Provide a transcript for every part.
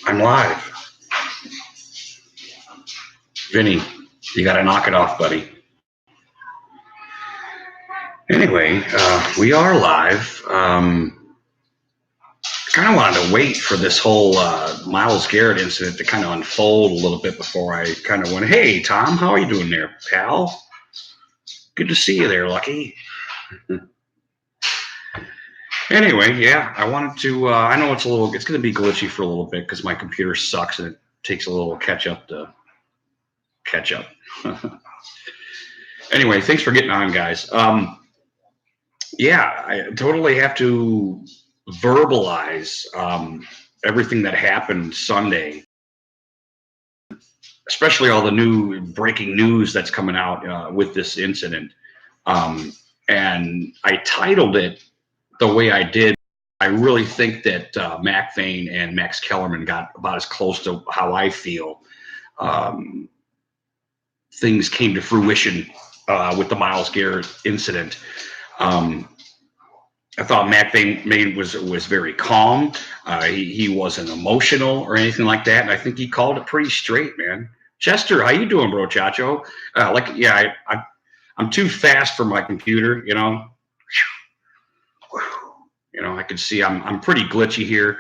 I'm live. Vinny, you got to knock it off, buddy. Anyway, we are live. Kind of wanted to wait for this whole Myles Garrett incident to kind of unfold a little bit before I kind of went, hey, Tom, how are you doing there, pal? Good to see you there, Lucky. Anyway, yeah, I wanted to, I know it's going to be glitchy for a little bit because my computer sucks and it takes a little catch up. Anyway, thanks for getting on, guys. Yeah, I totally have to verbalize everything that happened Sunday, especially all the new breaking news that's coming out with this incident. And I titled it the way I did. I really think that Mackvayne and Max Kellerman got about as close to how I feel things came to fruition with the Myles Garrett incident. I thought Mackvayne was very calm. He wasn't emotional or anything like that, and I think he called it pretty straight, man. Chester, how you doing, bro, Chacho? I'm too fast for my computer, you know. You know, I can see I'm pretty glitchy here.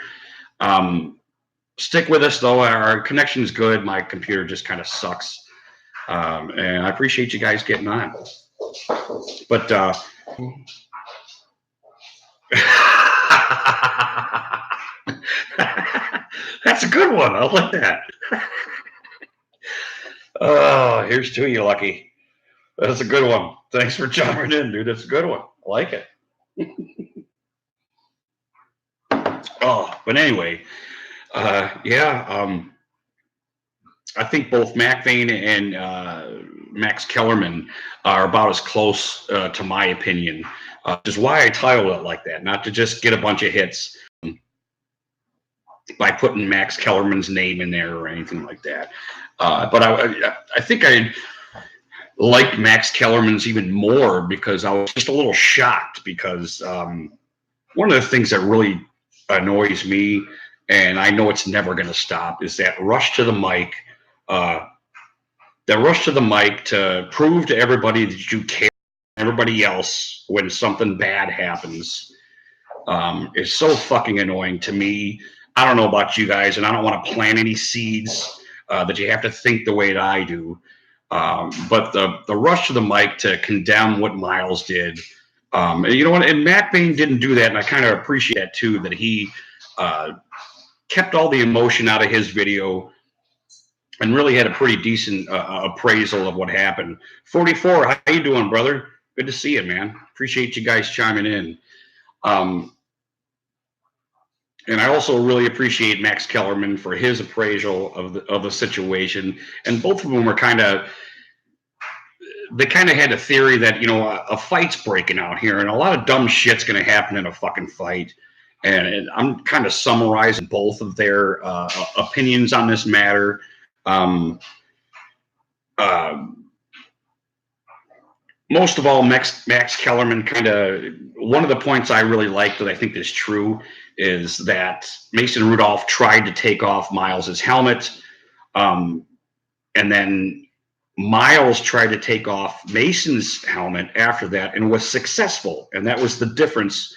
Stick with us though. Our connection is good. My computer just kind of sucks, and I appreciate you guys getting on. But that's a good one. I like that. Oh, here's to you, Lucky. That's a good one. Thanks for jumping in, dude. That's a good one. I like it. Oh, but anyway, I think both Mackvayne and Max Kellerman are about as close, to my opinion, which is why I titled it like that, not to just get a bunch of hits by putting Max Kellerman's name in there or anything like that. But I think I liked Max Kellerman's even more because I was just a little shocked because one of the things that really annoys me, and I know it's never going to stop, is that rush to the mic. That rush to the mic to prove to everybody that you care, everybody else, when something bad happens, is so fucking annoying to me. I don't know about you guys, and I don't want to plant any seeds that you have to think the way that I do. But the rush to the mic to condemn what Myles did, you know what? And Mackvayne didn't do that, and I kind of appreciate that too. That he kept all the emotion out of his video and really had a pretty decent appraisal of what happened. 44, how you doing, brother? Good to see you, man. Appreciate you guys chiming in. And I also really appreciate Max Kellerman for his appraisal of the situation. And both of them were they kind of had a theory that, you know, a fight's breaking out here and a lot of dumb shit's going to happen in a fucking fight. And I'm kind of summarizing both of their opinions on this matter. Most of all, Max Kellerman one of the points I really liked that I think is true is that Mason Rudolph tried to take off Myles's helmet, and then Myles tried to take off Mason's helmet after that and was successful. And that was the difference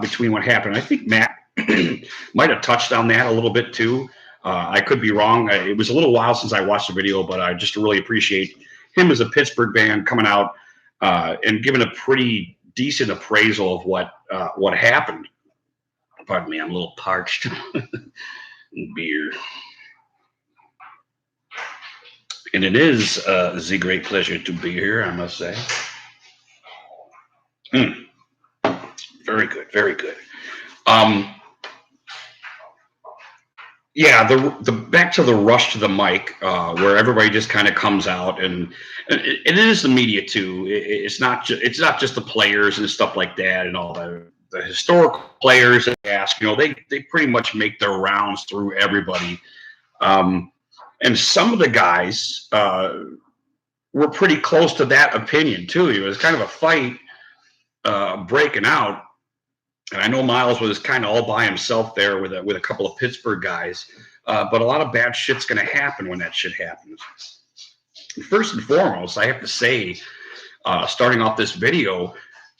between what happened. I think Matt might have touched on that a little bit too. I could be wrong. It was a little while since I watched the video, but I just really appreciate him as a Pittsburgh band coming out and giving a pretty decent appraisal of what happened. Pardon me, I'm a little parched. Beer. And it is a great pleasure to be here, I must say. Very good, very good. Yeah, the back to the rush to the mic, where everybody just kind of comes out, and it is the media too. It's not just the players and stuff like that, and all the historical players that ask. You know, they pretty much make their rounds through everybody. And some of the guys were pretty close to that opinion too. It was kind of a fight breaking out. And I know Myles was kind of all by himself there with a couple of Pittsburgh guys. But a lot of bad shit's going to happen when that shit happens. First and foremost, I have to say, starting off this video,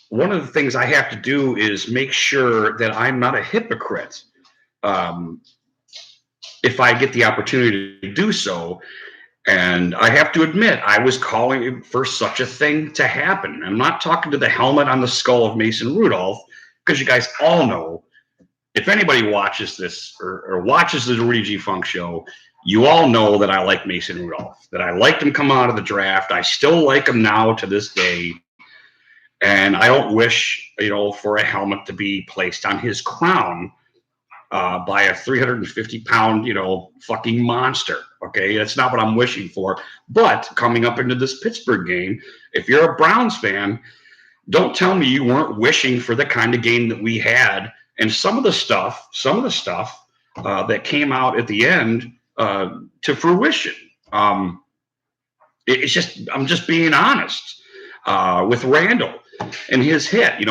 one of the things I have to do is make sure that I'm not a hypocrite. If I get the opportunity to do so. And I have to admit, I was calling for such a thing to happen. I'm not talking to the helmet on the skull of Mason Rudolph, because you guys all know, if anybody watches this or watches the Rudy G. Funk show, you all know that I like Mason Rudolph, that I liked him come out of the draft. I still like him now to this day. And I don't wish, for a helmet to be placed on his crown by a 350-pound, fucking monster. Okay, that's not what I'm wishing for. But coming up into this Pittsburgh game, if you're a Browns fan, don't tell me you weren't wishing for the kind of game that we had. And some of the stuff that came out at the end to fruition. It's just, I'm just being honest with Randall and his hit.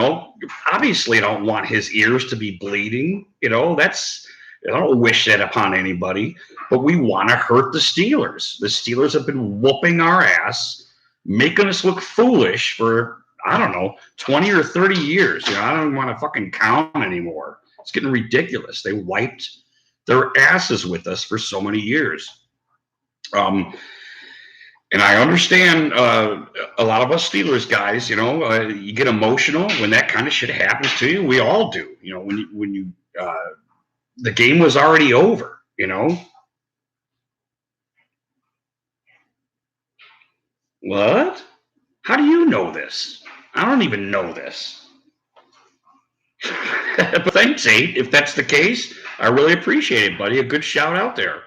Obviously I don't want his ears to be bleeding. I don't wish that upon anybody, but we want to hurt the Steelers. The Steelers have been whooping our ass, making us look foolish for, 20 or 30 years. I don't want to fucking count anymore. It's getting ridiculous. They wiped their asses with us for so many years. And I understand a lot of us Steelers guys, you get emotional when that kind of shit happens to you. We all do. When you the game was already over, What? How do you know this? I don't even know this. But thanks, Abe. If that's the case, I really appreciate it, buddy. A good shout out there.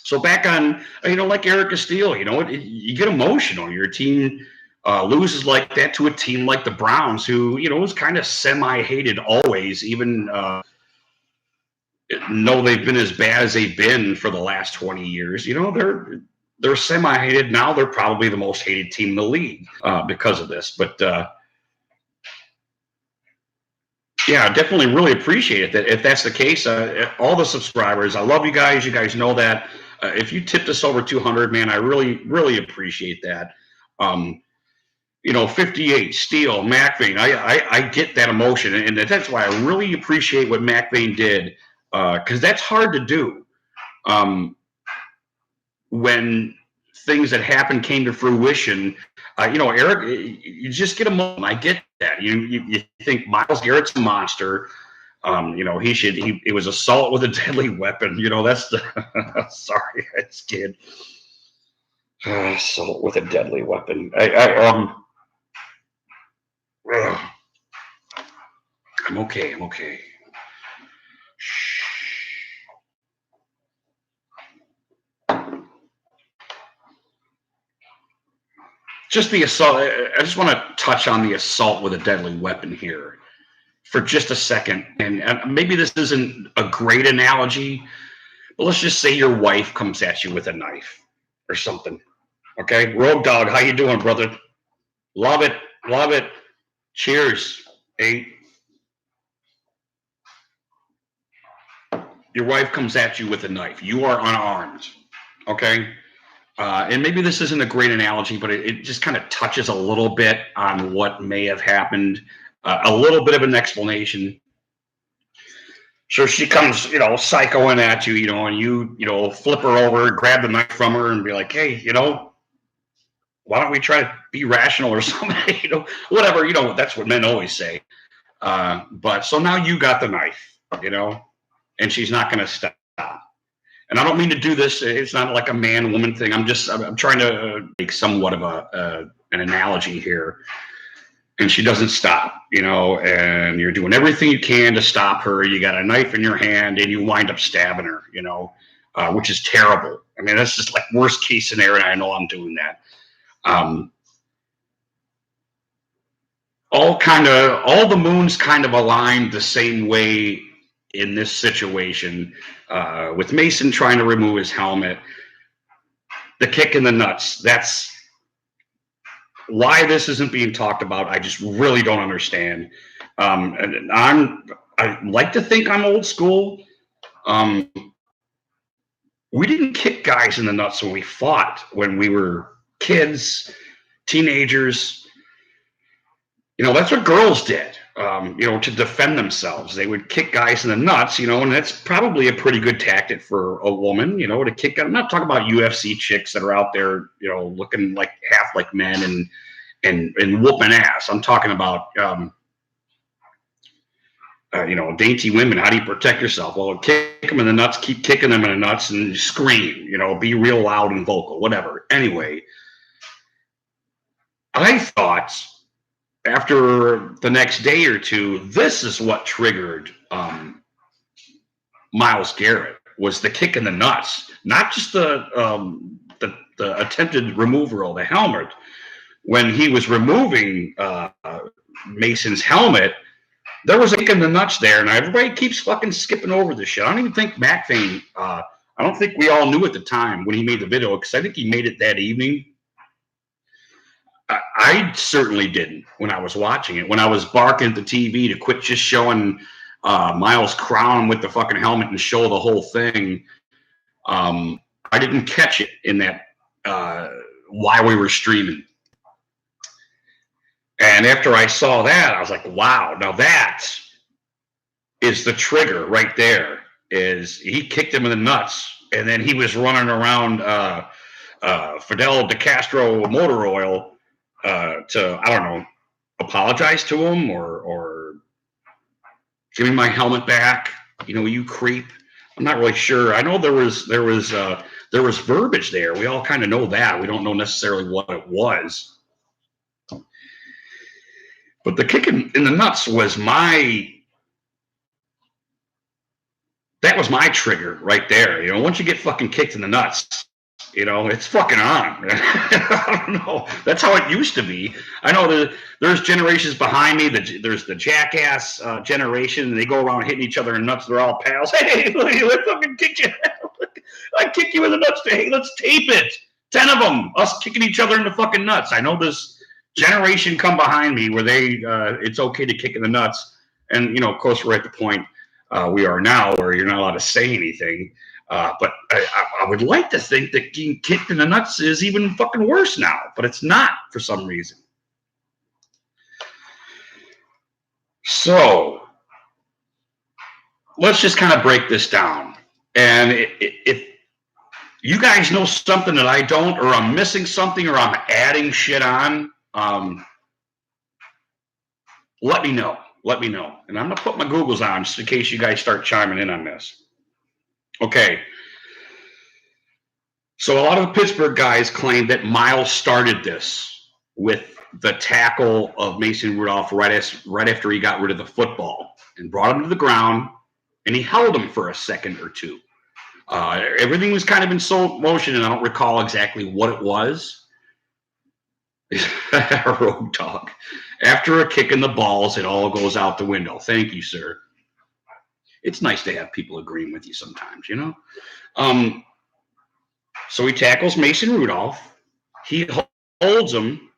So back on, like Eric Castillo, you get emotional. Your team loses like that to a team like the Browns, who, is kind of semi-hated always, even though they've been as bad as they've been for the last 20 years. They're semi-hated. Now they're probably the most hated team in the league because of this. But yeah, I definitely really appreciate it. That if that's the case, all the subscribers, I love you guys. You guys know that. If you tipped us over 200, man, I really, really appreciate that. 58, Steele, Mackvayne, I get that emotion. And that's why I really appreciate what Mackvayne did, because that's hard to do. When things that happened came to fruition, Eric, you just get a moment. I get that. You think Myles Garrett's a monster. It was assault with a deadly weapon. That's the, sorry, I kid. Assault with a deadly weapon. I'm okay. Just the assault. I just want to touch on the assault with a deadly weapon here for just a second. And maybe this isn't a great analogy, but let's just say your wife comes at you with a knife or something. Okay, Rogue Dog, how you doing, brother? Love it. Cheers. 8. Your wife comes at you with a knife. You are unarmed. Okay. And maybe this isn't a great analogy, but it just kind of touches a little bit on what may have happened. A little bit of an explanation. So she comes, psychoing at you, and you, flip her over, grab the knife from her, and be like, hey, why don't we try to be rational or something? Whatever. That's what men always say. But so now you got the knife, and she's not going to stop. And I don't mean to do this. It's not like a man-woman thing. I'm trying to make somewhat of an analogy here. And she doesn't stop, and you're doing everything you can to stop her. You got a knife in your hand and you wind up stabbing her, which is terrible. I mean, that's just like worst case scenario. I know I'm doing that. All the moons kind of aligned the same way in this situation with Mason trying to remove his helmet. The kick in the nuts. That's why this isn't being talked about. I just really don't understand. And I like to think I'm old school. We didn't kick guys in the nuts when we fought, when we were kids, teenagers. That's what girls did, to defend themselves. They would kick guys in the nuts, and that's probably a pretty good tactic for a woman, to kick. I'm not talking about UFC chicks that are out there, looking like half like men and whooping ass. I'm talking about, dainty women. How do you protect yourself? Well, kick them in the nuts, keep kicking them in the nuts, and scream, be real loud and vocal, whatever. Anyway, I thought after the next day or two, this is what triggered Myles Garrett, was the kick in the nuts, not just the attempted removal of the helmet. When he was removing Mason's helmet, there was a kick in the nuts there, and everybody keeps fucking skipping over this shit. I don't even think Mackvayne, I don't think we all knew at the time when he made the video, because I think he made it that evening. I certainly didn't when I was watching it. When I was barking at the TV to quit just showing Myles crown with the fucking helmet and show the whole thing, I didn't catch it in that while we were streaming. And after I saw that, I was like, wow, now that is the trigger right there. Is he kicked him in the nuts, and then he was running around Fidel de Castro motor oil to, I don't know, apologize to him or give me my helmet back, you creep. I'm not really sure. I know there was verbiage there. We all kind of know that. We don't know necessarily what it was. But the kick in the nuts was my trigger right there. Once you get fucking kicked in the nuts, it's fucking on. I don't know. That's how it used to be. I know there's generations behind me. There's the jackass generation. They go around hitting each other in the nuts. They're all pals. Hey, let's fucking kick you. I kick you in the nuts. Hey, let's tape it. 10 of them. Us kicking each other in the fucking nuts. I know this generation come behind me where it's okay to kick in the nuts. And, of course, we're at the point we are now where you're not allowed to say anything. But I would like to think that getting kicked in the nuts is even fucking worse now, but it's not for some reason. So let's just kind of break this down. And if you guys know something that I don't, or I'm missing something, or I'm adding shit on, let me know. Let me know. And I'm going to put my Googles on just in case you guys start chiming in on this. Okay. So a lot of the Pittsburgh guys claim that Myles started this with the tackle of Mason Rudolph right after he got rid of the football and brought him to the ground, and he held him for a second or two. Everything was kind of in slow motion, and I don't recall exactly what it was. Road dog. After a kick in the balls, it all goes out the window. Thank you, sir. It's nice to have people agreeing with you sometimes, So he tackles Mason Rudolph. He holds him.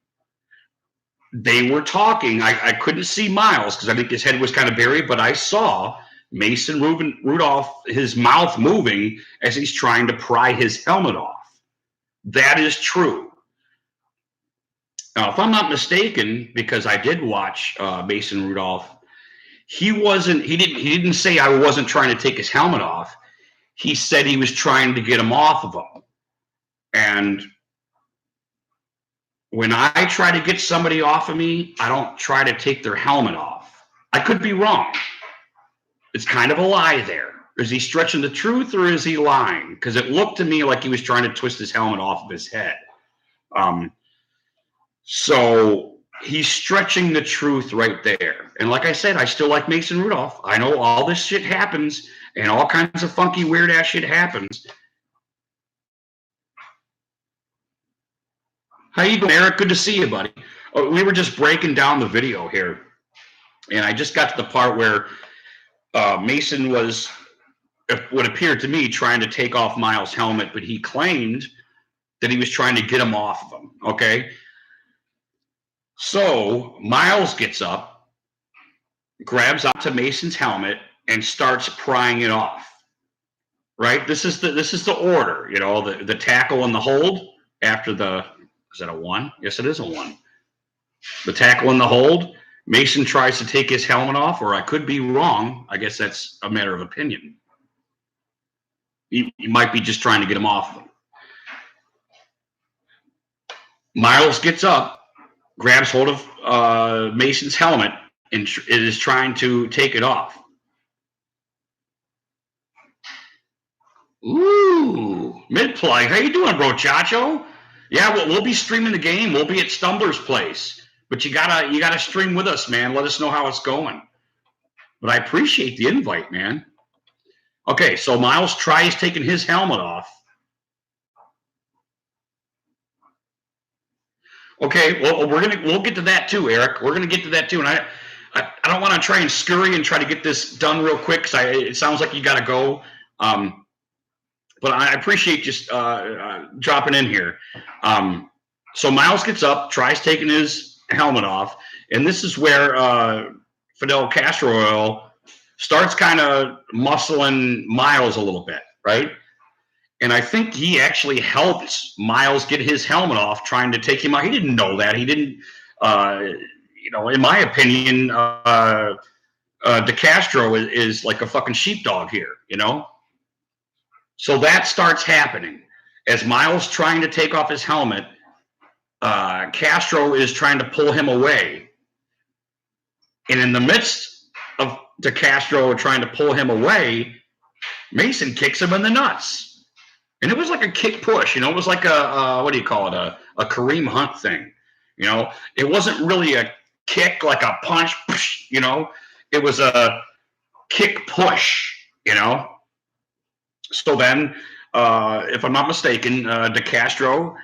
They were talking. I couldn't see Myles because I think his head was kind of buried, but I saw Mason Rudolph, his mouth moving as he's trying to pry his helmet off. That is true. Now, if I'm not mistaken, because I did watch Mason Rudolph, he didn't say I wasn't trying to take his helmet off. He said he was trying to get him off of him. And when I try to get somebody off of me, I don't try to take their helmet off. I could be wrong. It's kind of a lie there. Is he stretching the truth or is he lying? Because it looked to me like he was trying to twist his helmet off of his head. So he's stretching the truth right there. And like I said, I still like Mason Rudolph. I know all this shit happens and all kinds of funky, weird ass shit happens. How you doing, Eric? Good to see you, buddy. We were just breaking down the video here, and I just got to the part where Mason was, it would appear to me, trying to take off Myles' helmet, but he claimed that he was trying to get him off of him. Okay. So Myles gets up, grabs onto Mason's helmet, and starts prying it off. Right. This is the order. You know, the tackle and the hold after the. Is that a 1? Yes, it is a 1. The tackle and the hold. Mason tries to take his helmet off, or I could be wrong. I guess that's a matter of opinion. He might be just trying to get him off of him. Myles gets up, grabs hold of Mason's helmet, and is trying to take it off. Ooh, mid-play. How you doing, bro, Chacho? Yeah, we'll be streaming the game. We'll be at Stumbler's place. But you gotta stream with us, man. Let us know how it's going. But I appreciate the invite, man. Okay, so Myles tries taking his helmet off. Okay, well we'll get to that too, Eric. We're gonna get to that too, and I don't want to try and scurry and try to get this done real quick because it sounds like you got to go. But I appreciate just dropping in here. So Myles gets up, tries taking his helmet off, and this is where Fidel Castro starts kind of muscling Myles a little bit, right? And I think he actually helped Myles get his helmet off, trying to take him out. He didn't know that. He didn't, in my opinion, De Castro is like a fucking sheepdog here, you know? So that starts happening. As Myles trying to take off his helmet, Castro is trying to pull him away. And in the midst of De Castro trying to pull him away, Mason kicks him in the nuts. And it was like a kick push, you know, it was like what do you call it? A Kareem Hunt thing. You know, it wasn't really a kick like a punch, you know, it was a kick push, you know. So then, if I'm not mistaken, De Castro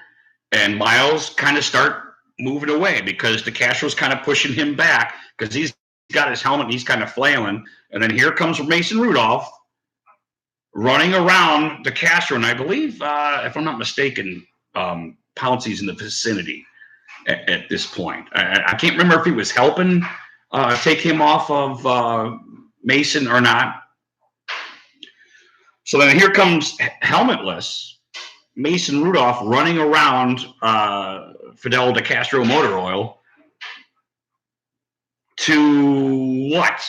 and Myles kind of start moving away because De Castro's kind of pushing him back because he's got his helmet and he's kind of flailing. And then here comes Mason Rudolph running around De Castro. And I believe, if I'm not mistaken, Pouncey's in the vicinity at this point. I can't remember if he was helping take him off of Mason or not. So then here comes helmetless Mason Rudolph running around Fidel De Castro Motor Oil to what?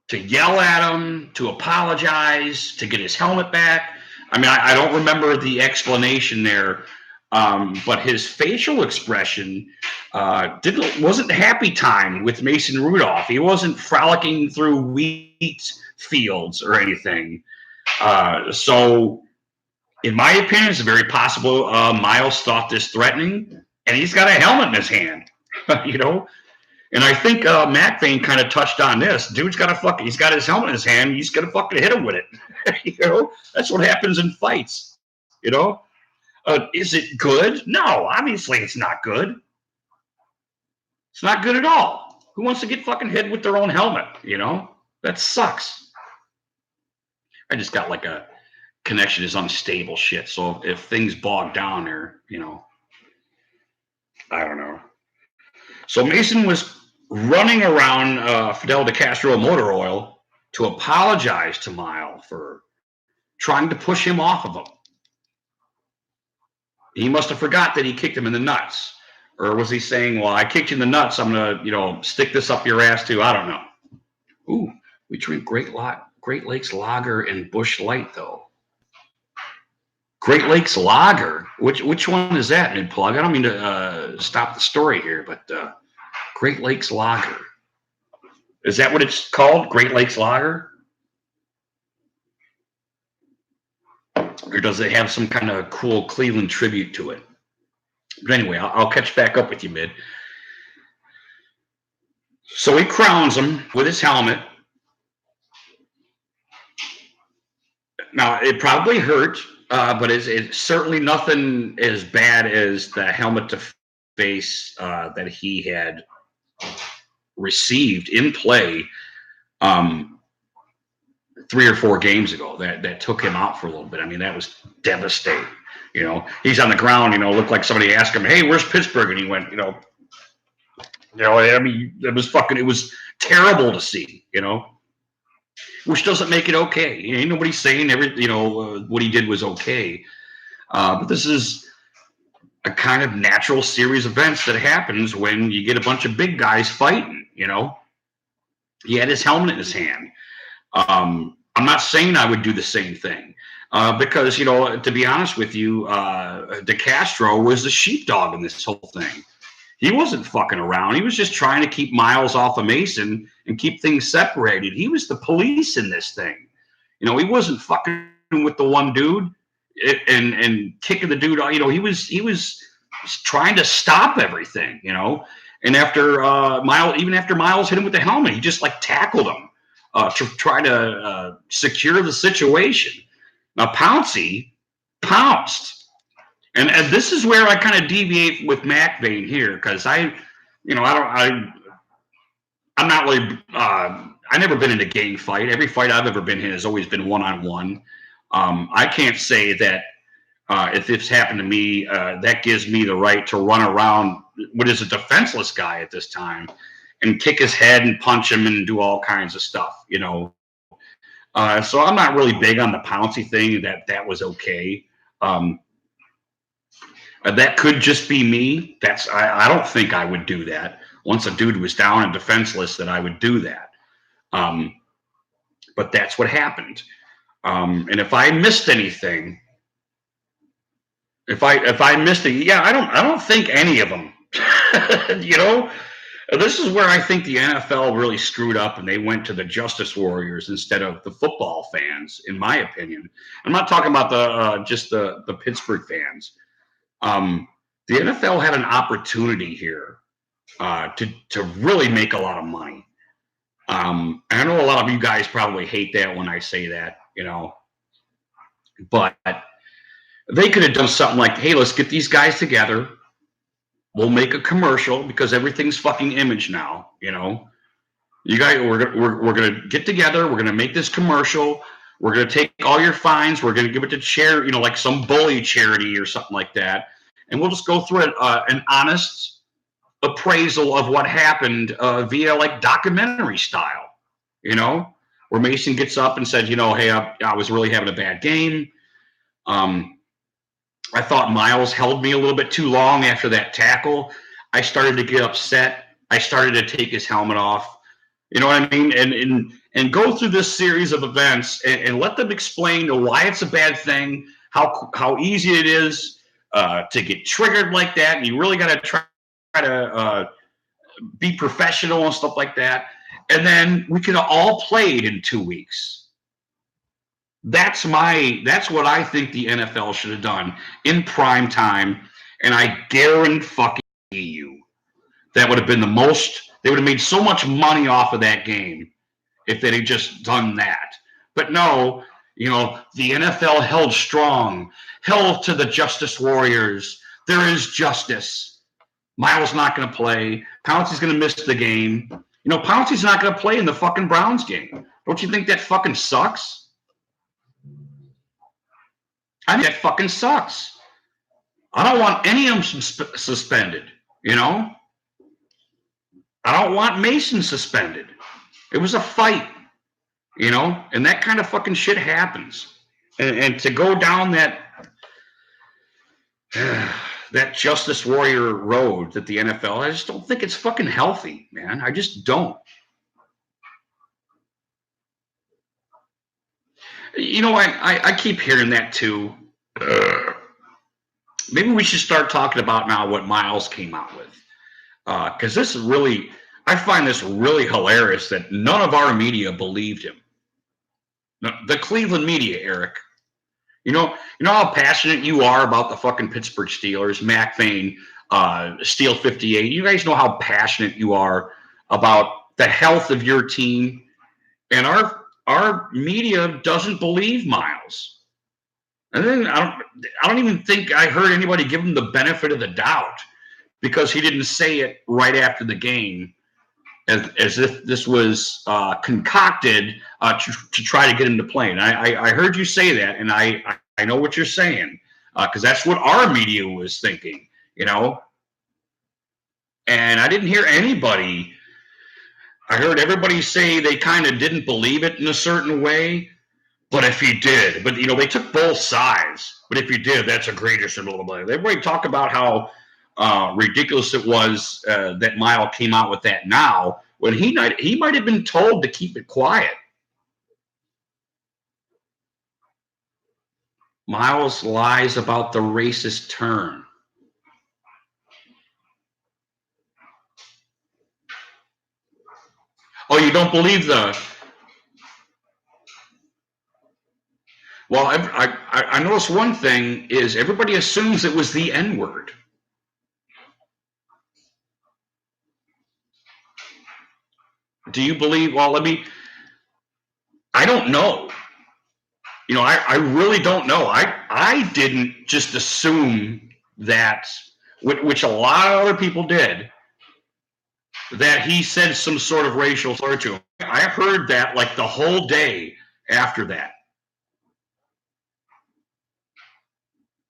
To yell at him, to apologize, to get his helmet back. I mean, I don't remember the explanation there, but his facial expression wasn't happy time with Mason Rudolph. He wasn't frolicking through wheat fields or anything. So, in my opinion, it's very possible Myles thought this threatening, and he's got a helmet in his hand, you know. And I think Mackvayne kind of touched on this. Dude's got he's got his helmet in his hand. He's gonna fucking hit him with it. You know, that's what happens in fights. You know, is it good? No, obviously it's not good. It's not good at all. Who wants to get fucking hit with their own helmet? You know, that sucks. I just got like a connection is unstable shit. So if things bog down there, you know, I don't know. So Mason was running around Fidel De Castro Motor Oil to apologize to Myles for trying to push him off of him. He must have forgot that he kicked him in the nuts. Or was he saying, well, I kicked you in the nuts, I'm going to, stick this up your ass too? I don't know. Ooh, we drink Great Lakes Lager and Busch Light, though. Great Lakes Lager? Which one is that, mid-plug? I don't mean to stop the story here, but Great Lakes Lager. Is that what it's called? Great Lakes Lager? Or does it have some kind of cool Cleveland tribute to it? But anyway, I'll catch back up with you, mid. So he crowns him with his helmet. Now, it probably hurt, but it's certainly nothing as bad as the helmet to face that he had received in play um, 3 or 4 games ago that took him out for a little bit. I mean, that was devastating. He's on the ground. Looked like somebody asked him, "Hey, where's Pittsburgh?" And he went, I mean, it was terrible to see. Which doesn't make it okay. Ain't nobody saying what he did was okay. But this is a kind of natural series of events that happens when you get a bunch of big guys fighting. He had his helmet in his hand. I'm not saying I would do the same thing because, to be honest with you, DeCastro was the sheepdog in this whole thing. He wasn't fucking around. He was just trying to keep Myles off of Mason and keep things separated. He was the police in this thing. He wasn't fucking with the one dude and kicking the dude. He was trying to stop everything. And after Myles hit him with the helmet, he just like tackled him to try to secure the situation. Now Pouncey pounced. And this is where I kind of deviate with Mackvayne here because I'm not really. I've never been in a gang fight. Every fight I've ever been in has always been one-on-one. I can't say that if this happened to me, that gives me the right to run around what is a defenseless guy at this time and kick his head and punch him and do all kinds of stuff. So I'm not really big on the Pouncey thing. That was okay. That could just be me. I don't think I would do that. Once a dude was down and defenseless, that I would do that. But that's what happened. And if I missed anything, if I missed it, yeah, I don't think any of them. This is where I think the NFL really screwed up, and they went to the Justice Warriors instead of the football fans, in my opinion. I'm not talking about just the Pittsburgh fans. The NFL had an opportunity here to really make a lot of money. I know a lot of you guys probably hate that when I say that, but they could have done something like, hey, let's get these guys together. We'll make a commercial because everything's fucking image now, You guys, we're gonna get together. We're gonna make this commercial. We're gonna take all your fines. We're gonna give it to charity, like some bully charity or something like that, and we'll just go through an honest appraisal of what happened via like documentary style, where Mason gets up and said, hey, I was really having a bad game. I thought Myles held me a little bit too long after that tackle. I started to get upset. I started to take his helmet off. You know what I mean? And go through this series of events and let them explain why it's a bad thing, how easy it is to get triggered like that. And you really got to try to be professional and stuff like that. And then we could have all played in 2 weeks. That's what I think the NFL should have done in prime time. And I guarantee you that would have been they would have made so much money off of that game if they'd have just done that. But no, the NFL held strong, held to the Justice Warriors. There is justice. Myles not going to play. Pouncey's going to miss the game. Pouncey's not going to play in the fucking Browns game. Don't you think that fucking sucks? I mean, that fucking sucks. I don't want any of them suspended, I don't want Mason suspended. It was a fight, and that kind of fucking shit happens. And to go down that Justice Warrior road that the NFL, I just don't think it's fucking healthy, man. I just don't. I keep hearing that too. Maybe we should start talking about now what Myles came out with. Because this is really, I find this really hilarious that none of our media believed him. The Cleveland media, Eric. You know how passionate you are about the fucking Pittsburgh Steelers, Mackvayne, Steel 58. You guys know how passionate you are about the health of your team, and our media doesn't believe Myles. And then I don't even think I heard anybody give him the benefit of the doubt because he didn't say it right after the game. as if this was concocted to try to get him to play. And I heard you say that, and I know what you're saying, because that's what our media was thinking, you know. And I didn't hear anybody. I heard everybody say they kind of didn't believe it in a certain way. But if he did, but they took both sides. But if he did, that's a greater symbol of belief. Everybody talk about how ridiculous it was that Myles came out with that now, when he might have been told to keep it quiet. Myles lies about the racist term. Oh, you don't believe the... Well, I noticed one thing is everybody assumes it was the N-word. Do you believe? Well, I don't know. I really don't know. I didn't just assume that, which a lot of other people did, that he said some sort of racial slur to him. I heard that like the whole day after that.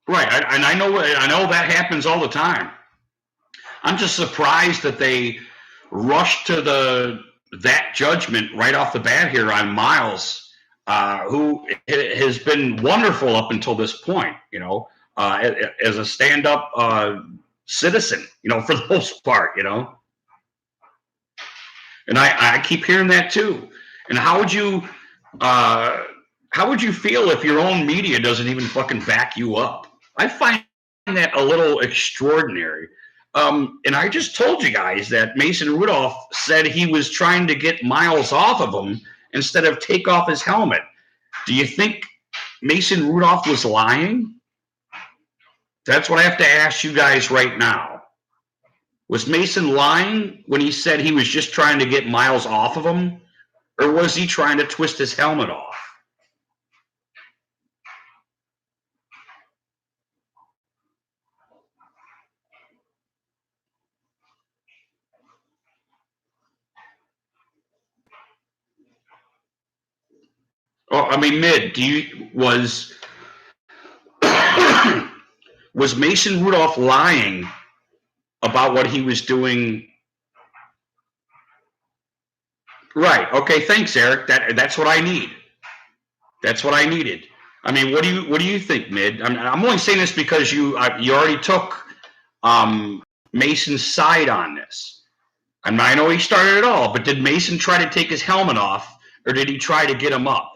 Right, and I know that happens all the time. I'm just surprised that they rushed to that judgment right off the bat here on Myles, who has been wonderful up until this point. As a stand-up citizen, for the most part, And I keep hearing that too. And how would you feel if your own media doesn't even fucking back you up? I find that a little extraordinary. And I just told you guys that Mason Rudolph said he was trying to get Myles off of him instead of take off his helmet. Do you think Mason Rudolph was lying? That's what I have to ask you guys right now. Was Mason lying when he said he was just trying to get Myles off of him? Or was he trying to twist his helmet off? Oh, I mean, was Mason Rudolph lying about what he was doing? Right. Okay. Thanks, Eric. That's what I need. That's what I needed. I mean, what do you think, Mid? I'm only saying this because you already took Mason's side on this. I know he started it all, but did Mason try to take his helmet off, or did he try to get him up?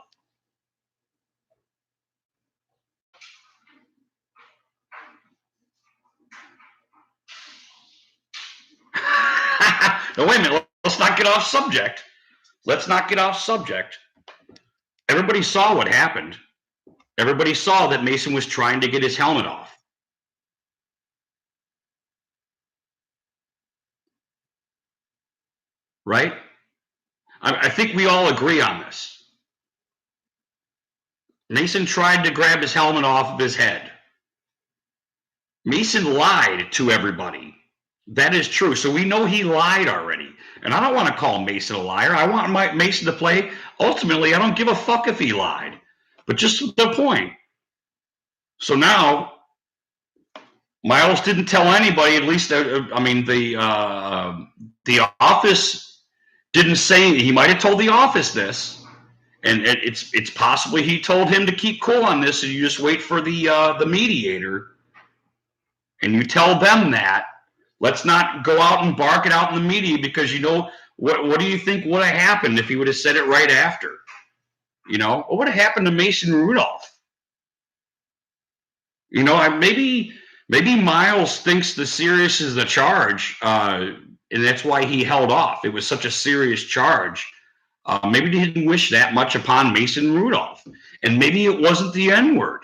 No, wait a minute. Let's not get off subject. Everybody saw what happened. Everybody saw that Mason was trying to get his helmet off. Right? I think we all agree on this. Mason tried to grab his helmet off of his head. Mason lied to everybody. That is true. So we know he lied already. And I don't want to call Mason a liar. I want Mason to play. Ultimately, I don't give a fuck if he lied. But just the point. So now, Myles didn't tell anybody, at least, the office didn't say. He might have told the office this. And it's possibly he told him to keep cool on this, and you just wait for the mediator. And you tell them that. Let's not go out and bark it out in the media, because what do you think would have happened if he would have said it right after? What would have happened to Mason Rudolph? Maybe Myles thinks the serious is the charge, and that's why he held off. It was such a serious charge. Maybe he didn't wish that much upon Mason Rudolph, and maybe it wasn't the N-word.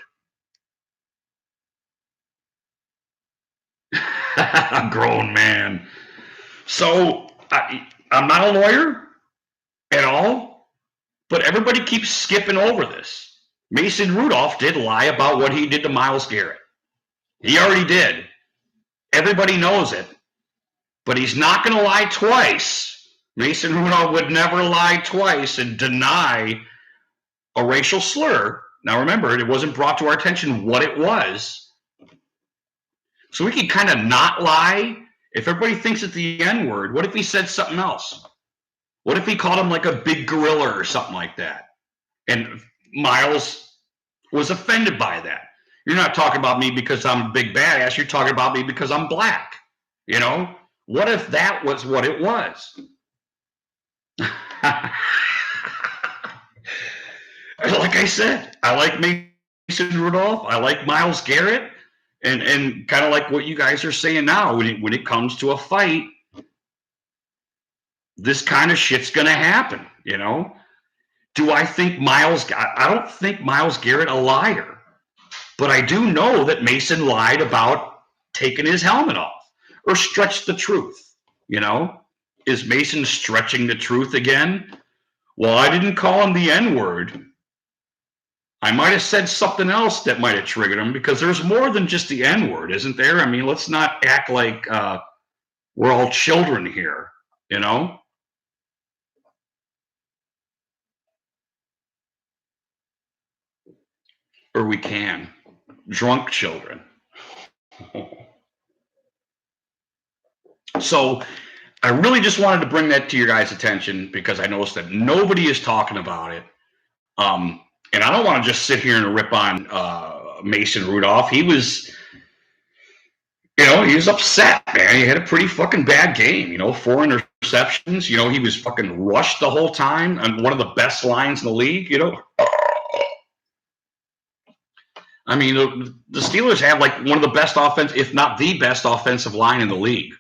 A grown man. So I'm not a lawyer at all, but everybody keeps skipping over this. Mason Rudolph did lie about what he did to Myles Garrett. He already did. Everybody knows it. But he's not going to lie twice. Mason Rudolph would never lie twice and deny a racial slur. Now remember, it wasn't brought to our attention what it was. So we can kind of not lie. If everybody thinks it's the N-word, what if he said something else? What if he called him like a big gorilla or something like that? And Myles was offended by that. You're not talking about me because I'm a big badass. You're talking about me because I'm black. You know? What if that was what it was? Like I said, I like Mason Rudolph. I like Myles Garrett. And kind of like what you guys are saying now, when it comes to a fight, this kind of shit's going to happen, you know? Do I think I don't think Myles Garrett a liar, but I do know that Mason lied about taking his helmet off or stretched the truth, you know? Is Mason stretching the truth again? Well, I didn't call him the N-word. I might have said something else that might have triggered him because there's more than just the N-word, isn't there? I mean, let's not act like we're all children here, you know? Or we can. Drunk children. So I really just wanted to bring that to your guys' attention because I noticed that nobody is talking about it. And I don't want to just sit here and rip on Mason Rudolph. He was, he was upset, man. He had a pretty fucking bad game, 4 interceptions. He was fucking rushed the whole time and one of the best lines in the league, I mean, the Steelers have like one of the best offense, if not the best offensive line in the league.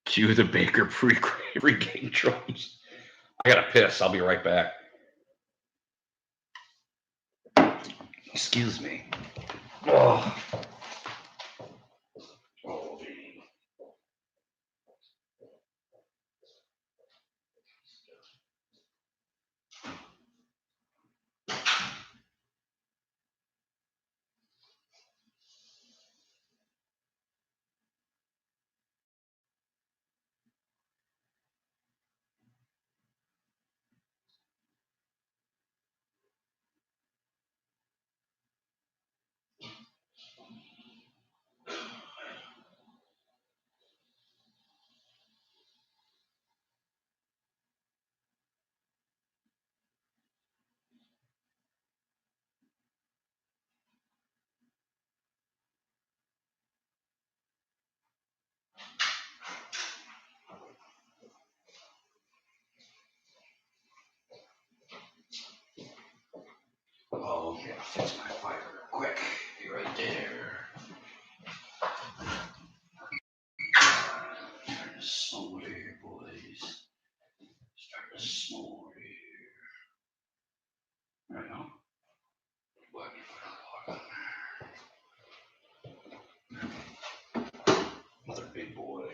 Cue the Baker pre-game drums. I gotta piss. I'll be right back. Excuse me. Oh. Oh, yeah, fix my fire real quick. Be right there. Starting to smolder here, boys. Starting to smolder here. Right now. What? Another big boy.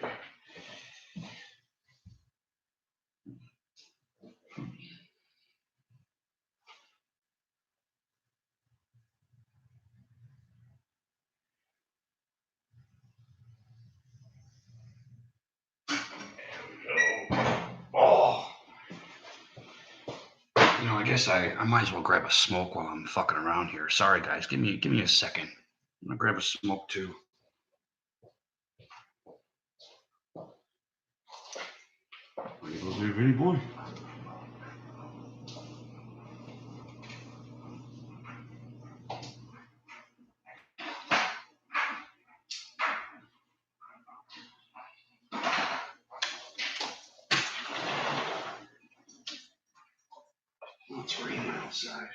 Oh. I guess I might as well grab a smoke while I'm fucking around here. Sorry, guys. Give me a second. I'm gonna grab a smoke too. What are you gonna do, Vinny boy? It's raining outside.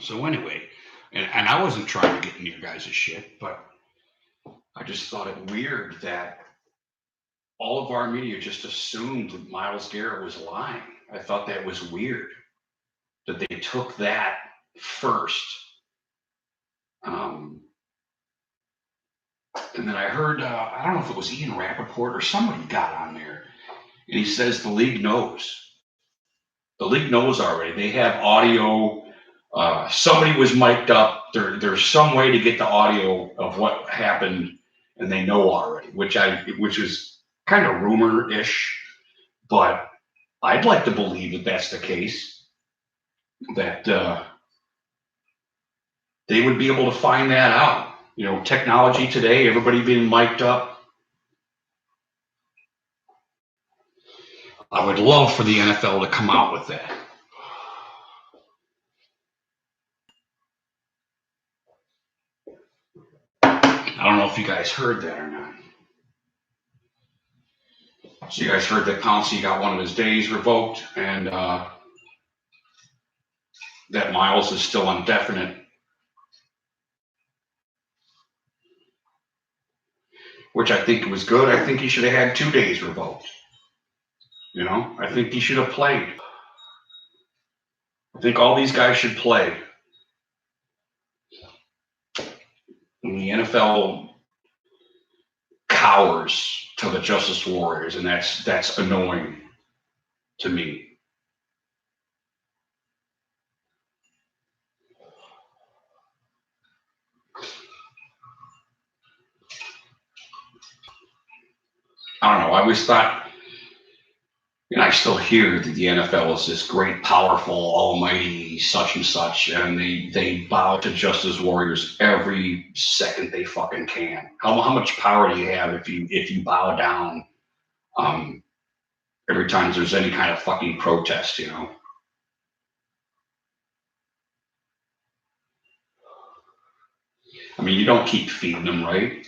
So anyway, and I wasn't trying to get into your guys' shit, but I just thought it weird that all of our media just assumed that Myles Garrett was lying. I thought that was weird that they took that first. And then I heard, I don't know if it was Ian Rappaport or somebody got on there And he says the league knows. The league knows already. They have audio. Somebody was mic'd up. There's some way to get the audio of what happened, and they know already, which is kind of rumor-ish, but I'd like to believe that that's the case. That they would be able to find that out. You know, technology today, everybody being mic'd up. I would love for the NFL to come out with that. I don't know if you guys heard that or not. So you guys heard that Pouncey got one of his days revoked, and that Myles is still indefinite, which I think was good. I think he should have had 2 days revoked. You know, I think he should have played. I think all these guys should play. And the NFL cowers to the Justice Warriors, and that's annoying to me. I don't know. I always thought, and I still hear that the NFL is this great, powerful, almighty, such and such, and they bow to Justice Warriors every second they fucking can. How much power do you have if you bow down every time there's any kind of fucking protest, you know? I mean, you don't keep feeding them, right?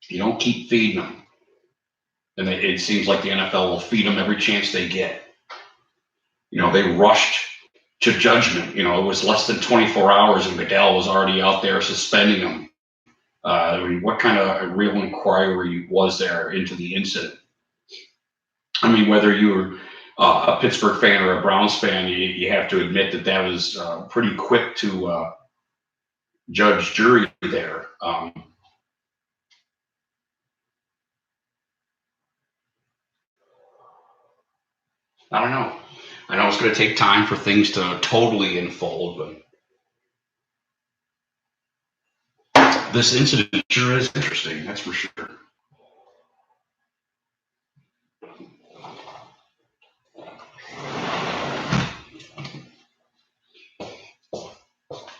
You don't keep feeding them. And it seems like the NFL will feed them every chance they get. You know, they rushed to judgment. You know, it was less than 24 hours and Goodell was already out there suspending him. I mean, what kind of real inquiry was there into the incident? I mean, whether you're a Pittsburgh fan or a Browns fan, you have to admit that was pretty quick to judge, jury there. I don't know. I know it's going to take time for things to totally unfold, but this incident sure is interesting. That's for sure.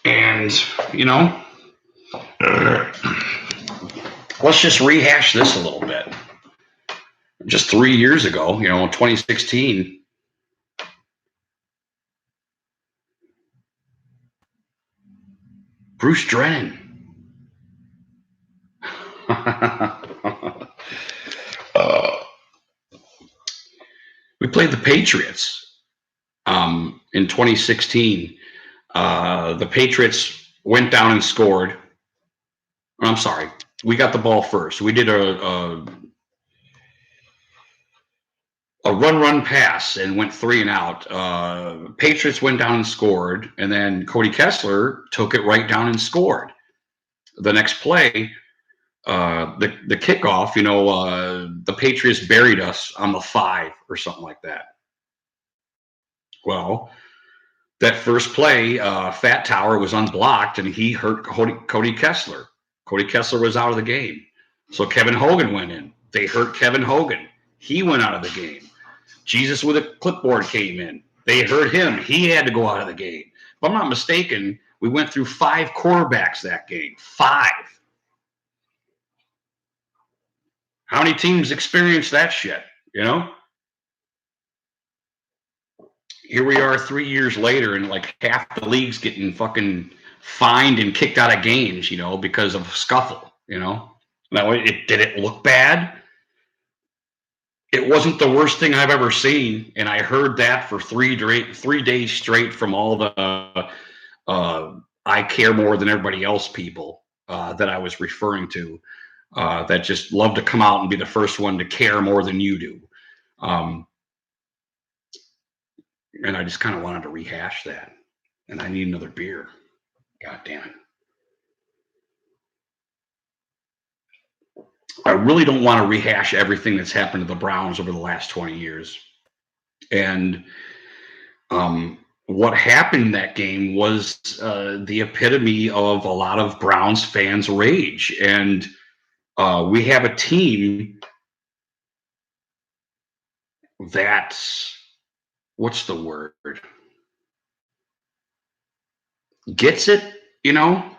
And, you know, let's just rehash this a little bit. Just 3 years ago, you know, 2016, Bruce Drennan. We played the Patriots in 2016. The Patriots went down and scored. I'm sorry, we got the ball first. We did a run pass and went 3 and out. Patriots went down and scored, and then Cody Kessler took it right down and scored. The next play, the kickoff, you know, the Patriots buried us on the 5 or something like that. Well, that first play, Fat Tower was unblocked, and he hurt Cody Kessler. Cody Kessler was out of the game. So Kevin Hogan went in. They hurt Kevin Hogan. He went out of the game. Jesus with a clipboard came in. They hurt him. He had to go out of the game. If I'm not mistaken, we went through 5 quarterbacks that game. 5. How many teams experienced that shit, you know? Here we are 3 years later, and like half the league's getting fucking fined and kicked out of games, you know, because of scuffle, you know? Now, did it look bad? It wasn't the worst thing I've ever seen, and I heard that for 3 days straight from all the I care more than everybody else people that I was referring to that just love to come out and be the first one to care more than you do. And I just kind of wanted to rehash that, and I need another beer. God damn it. I really don't want to rehash everything that's happened to the Browns over the last 20 years. And what happened in that game was the epitome of a lot of Browns fans' rage. And we have a team that, what's the word? Gets it, you know?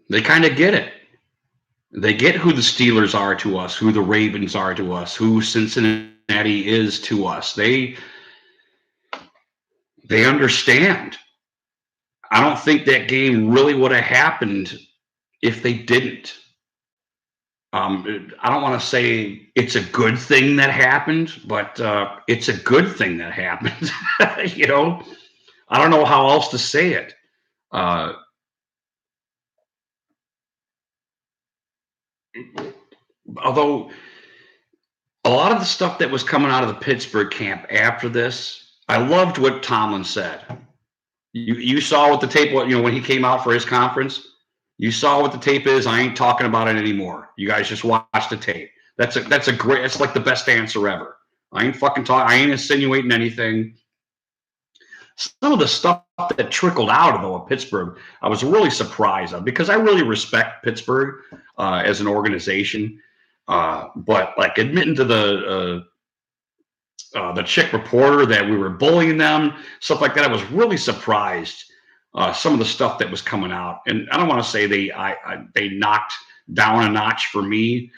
They kind of get it. They get who the Steelers are to us, who the Ravens are to us, who Cincinnati is to us. They understand. I don't think that game really would have happened if they didn't. I don't want to say it's a good thing that happened, but it's a good thing that happened. You know, I don't know how else to say it. Uh, Although a lot of the stuff that was coming out of the Pittsburgh camp after this, I loved what Tomlin said. You saw what the tape was, when he came out for his conference. You saw what the tape is. I ain't talking about it anymore. You guys just watch the tape. That's a great. It's like the best answer ever. I ain't fucking talking. I ain't insinuating anything. Some of the stuff that trickled out of Pittsburgh, I was really surprised of because I really respect Pittsburgh as an organization. But like admitting to the chick reporter that we were bullying them, stuff like that, I was really surprised. Some of the stuff that was coming out, and I don't want to say they knocked down a notch for me,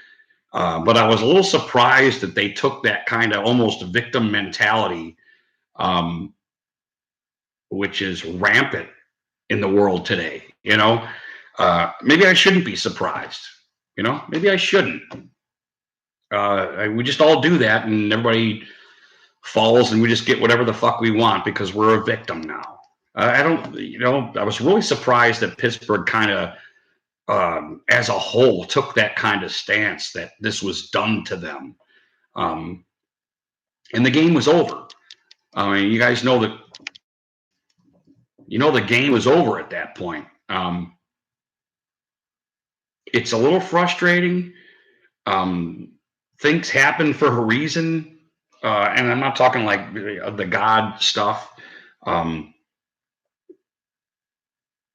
but I was a little surprised that they took that kind of almost victim mentality, which is rampant in the world today. Maybe I shouldn't be surprised. Maybe I shouldn't. We just all do that, and everybody falls, and we just get whatever the fuck we want because we're a victim now. I don't. I was really surprised that Pittsburgh kind of, as a whole, took that kind of stance that this was done to them, and the game was over. I mean, you guys know that. The game was over at that point. It's a little frustrating. Things happen for a reason, and I'm not talking like the God stuff.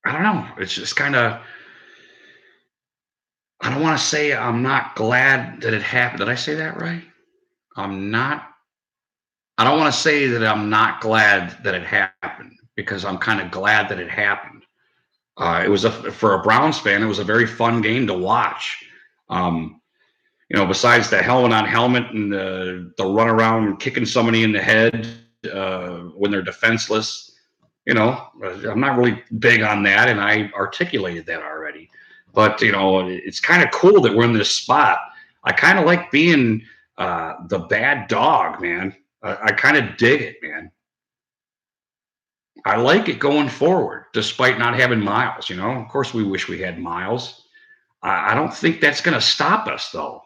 I don't know. It's just kind of. I don't want to say I'm not glad that it happened. Did I say that right? I'm not. I don't want to say that I'm not glad that it happened because I'm kind of glad that it happened. It was for a Browns fan, it was a very fun game to watch. Besides the helmet on helmet and the run around kicking somebody in the head when they're defenseless. I'm not really big on that, and I articulated that already. But it's kind of cool that we're in this spot. I kind of like being the bad dog, man. I kind of dig it, man. I like it going forward, despite not having Myles. Of course, we wish we had Myles. I don't think that's going to stop us, though.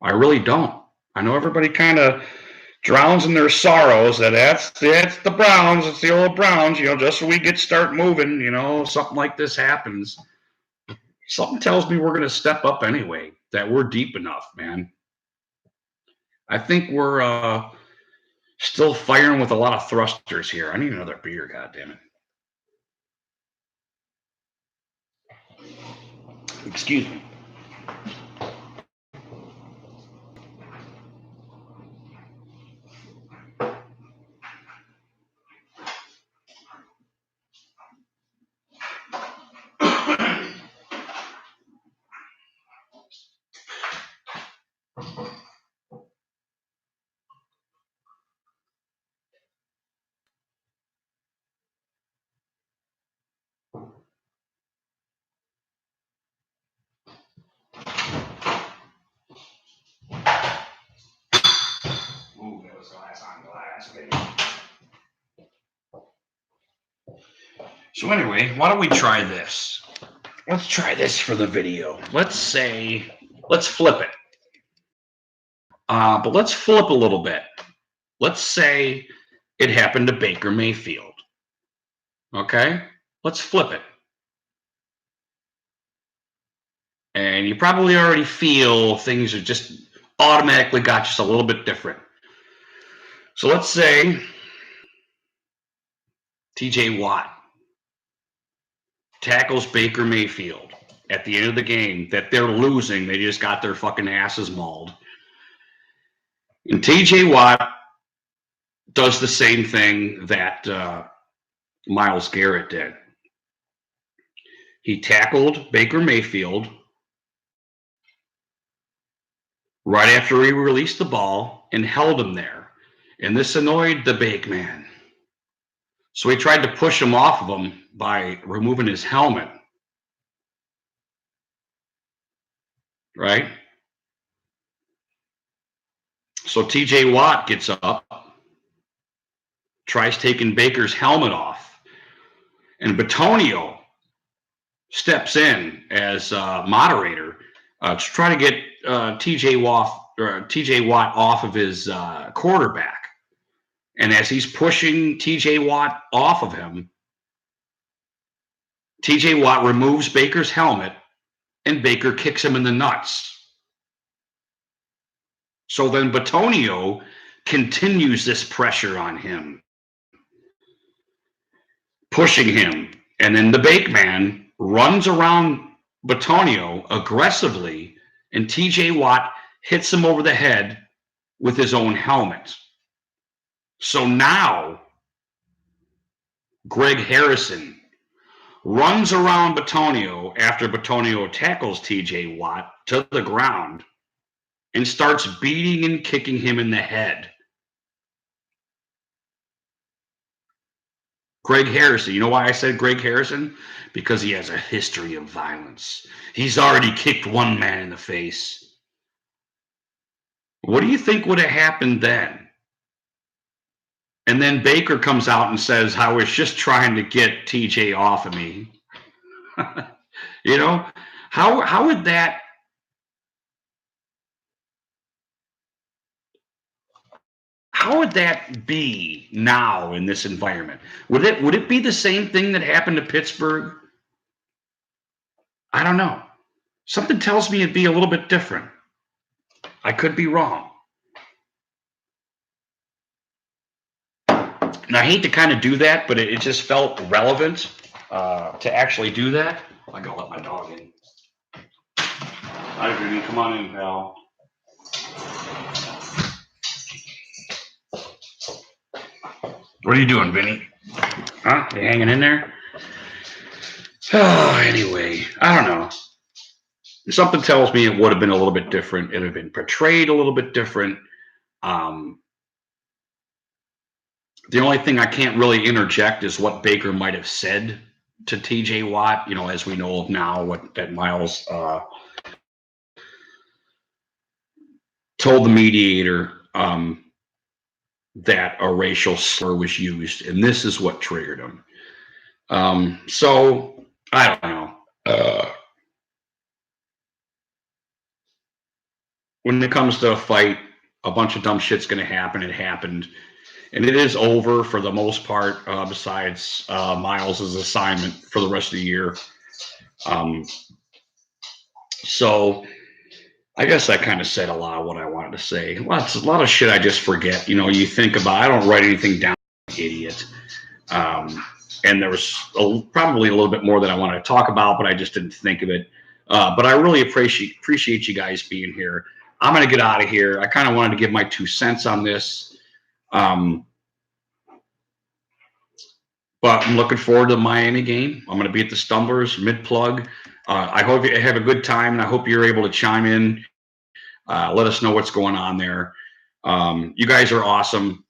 I really don't. I know everybody kind of drowns in their sorrows that's the Browns. It's the old Browns. Just so we start moving. Something like this happens. Something tells me we're going to step up anyway. That we're deep enough, man. I think we're still firing with a lot of thrusters here. I need another beer. God damn it. Excuse me. Ooh, that was glass on glass, baby. So anyway, why don't we try this? Let's try this for the video. Let's flip it. But let's flip a little bit. Let's say it happened to Baker Mayfield. Okay? Let's flip it. And you probably already feel things are just automatically got just a little bit different. So let's say TJ Watt tackles Baker Mayfield at the end of the game that they're losing. They just got their fucking asses mauled. And TJ Watt does the same thing that Myles Garrett did. He tackled Baker Mayfield right after he released the ball and held him there. And this annoyed the big man. So he tried to push him off of him by removing his helmet. Right? So TJ Watt gets up, tries taking Baker's helmet off, and Batonio steps in as moderator to try to get TJ Watt off of his quarterback. And as he's pushing TJ Watt off of him, TJ Watt removes Baker's helmet and Baker kicks him in the nuts. So then Batonio continues this pressure on him, pushing him. And then the big man runs around Batonio aggressively, and TJ Watt hits him over the head with his own helmet. So now Greg Harrison runs around Batonio after Batonio tackles TJ Watt to the ground and starts beating and kicking him in the head. Greg Harrison. You know why I said Greg Harrison? Because he has a history of violence. He's already kicked one man in the face. What do you think would have happened then? And then Baker comes out and says, I was just trying to get TJ off of me. You know, how would that be now in this environment? Would it be the same thing that happened to Pittsburgh? I don't know. Something tells me it'd be a little bit different. I could be wrong. And I hate to kind of do that, but it just felt relevant to actually do that. I gotta let my dog in. Hi, Vinny. Come on in, pal. What are you doing, Vinny? Huh? You hanging in there? Oh, anyway, I don't know. Something tells me it would have been a little bit different. It would have been portrayed a little bit different. The only thing I can't really interject is what Baker might have said to TJ Watt, you know, as we know now what that Myles told the mediator that a racial slur was used, and this is what triggered him. So I don't know. When it comes to a fight, a bunch of dumb shit's going to happen. It happened. And it is over for the most part, besides Myles' assignment for the rest of the year. So I guess I kind of said a lot of what I wanted to say. Well, it's a lot of shit I just forget. You know, you think about, I don't write anything down, idiot. And there was probably a little bit more that I wanted to talk about, but I just didn't think of it. But I really appreciate you guys being here. I'm going to get out of here. I kind of wanted to give my 2 cents on this. But I'm looking forward to the Miami game. I'm going to be at the Stumblers mid-plug. I hope you have a good time, and I hope you're able to chime in. Let us know what's going on there. You guys are awesome.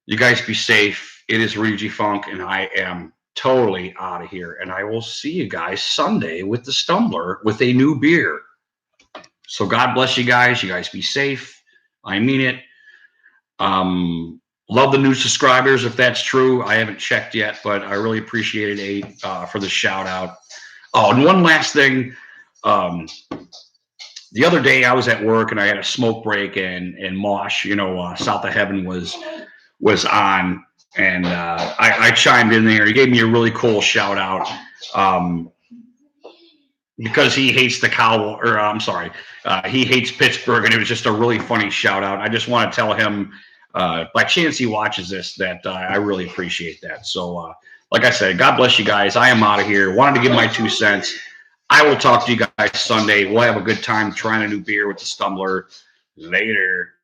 You guys be safe. It is Rudy Funk, and I am totally out of here. And I will see you guys Sunday with the Stumbler with a new beer. So God bless you guys. You guys be safe. I mean it. Love the new subscribers, if that's true. I haven't checked yet, but I really appreciate it, for the shout out. Oh, and one last thing. The other day I was at work and I had a smoke break, and Mosh, you know, South of Heaven was on, and I chimed in there. He gave me a really cool shout out. because he hates the Cowboys, or I'm sorry, he hates Pittsburgh, and it was just a really funny shout out. I just want to tell him, by chance he watches this, that I really appreciate that. So, like I said, God bless you guys. I am out of here. Wanted to give my 2 cents. I will talk to you guys Sunday. We'll have a good time trying a new beer with the Stumbler. Later.